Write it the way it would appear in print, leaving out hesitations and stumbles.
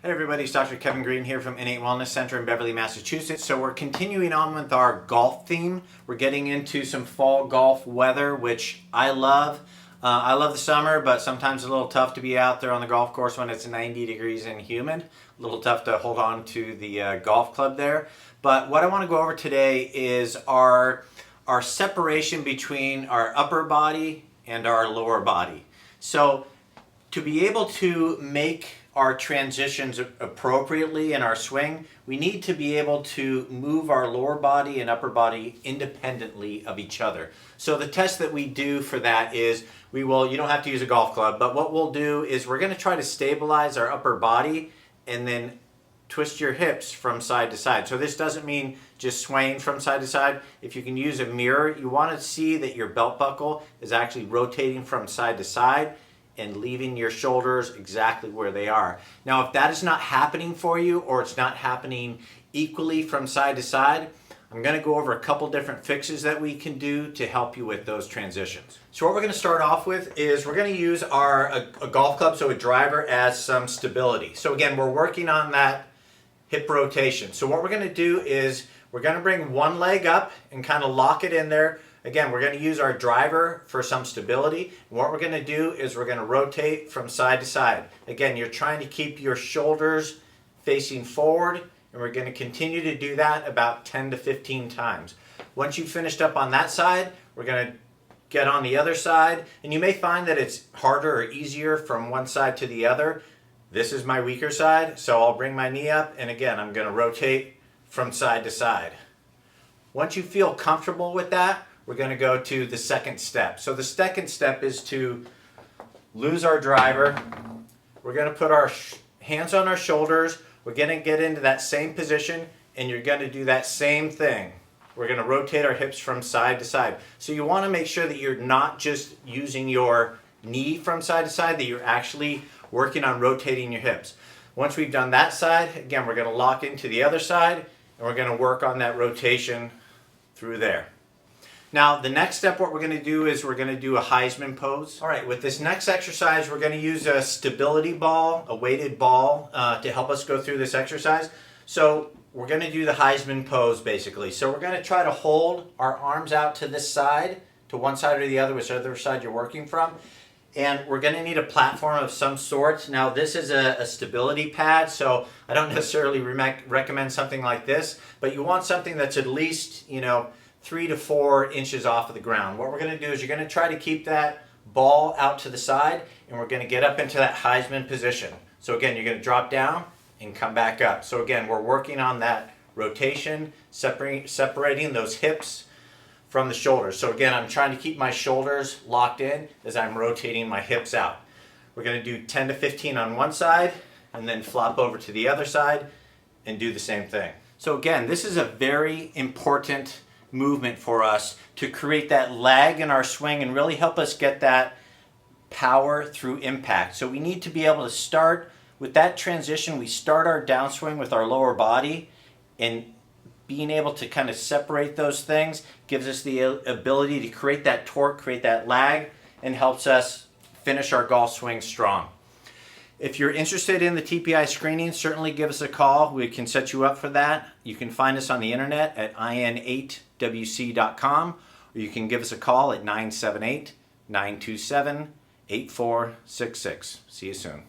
Hey everybody, it's Dr. Kevin Green here from Innate Wellness Center in Beverly, Massachusetts. So we're continuing on with our golf theme. We're getting into some fall golf weather, which I love. I love the summer, but sometimes it's a little tough to be out there on the golf course when it's 90 degrees and humid. A little tough to hold on to the golf club there. But what I want to go over today is our separation between our upper body and our lower body. So to be able to make our transitions appropriately in our swing, we need to be able to move our lower body and upper body independently of each other. So the test that we do for that is you don't have to use a golf club, but what we'll do is we're going to try to stabilize our upper body and then twist your hips from side to side. So this doesn't mean just swaying from side to side. If you can use a mirror, you want to see that your belt buckle is actually rotating from side to side and leaving your shoulders exactly where they are. Now, if that is not happening for you, or it's not happening equally from side to side, I'm gonna go over a couple different fixes that we can do to help you with those transitions. So what we're gonna start off with is we're gonna use a golf club, so a driver, as some stability. So again, we're working on that hip rotation. So what we're gonna do is we're gonna bring one leg up and kind of lock it in there. Again, we're going to use our driver for some stability. And what we're going to do is we're going to rotate from side to side. Again, you're trying to keep your shoulders facing forward, and we're going to continue to do that about 10 to 15 times. Once you've finished up on that side, we're going to get on the other side, and you may find that it's harder or easier from one side to the other. This is my weaker side, so I'll bring my knee up, and again, I'm going to rotate from side to side. Once you feel comfortable with that, we're going to go to the second step. So the second step is to lose our driver. We're going to put our hands on our shoulders. We're going to get into that same position, and you're going to do that same thing. We're going to rotate our hips from side to side. So you want to make sure that you're not just using your knee from side to side, that you're actually working on rotating your hips. Once we've done that side, again, we're going to lock into the other side, and we're going to work on that rotation through there. Now, the next step, what we're going to do is we're going to do a Hessman Pose. All right, with this next exercise, we're going to use a stability ball, a weighted ball, to help us go through this exercise. So we're going to do the Hessman Pose, basically. So we're going to try to hold our arms out to this side, to one side or the other, whichever side you're working from. And we're going to need a platform of some sort. Now, this is a stability pad, so I don't necessarily recommend something like this, but you want something that's at least, 3 to 4 inches off of the ground. What we're going to do is you're going to try to keep that ball out to the side, and we're going to get up into that Hessman position. So again, you're going to drop down and come back up. So again, we're working on that rotation, separating those hips from the shoulders. So again, I'm trying to keep my shoulders locked in as I'm rotating my hips out. We're going to do 10 to 15 on one side, and then flop over to the other side and do the same thing. So again, this is a very important movement for us to create that lag in our swing and really help us get that power through impact. So we need to be able to start with that transition. We start our downswing with our lower body, and being able to kind of separate those things gives us the ability to create that torque, create that lag, and helps us finish our golf swing strong. If you're interested in the TPI screening, certainly give us a call. We can set you up for that. You can find us on the internet at in8wc.com, or you can give us a call at 978-927-8466. See you soon.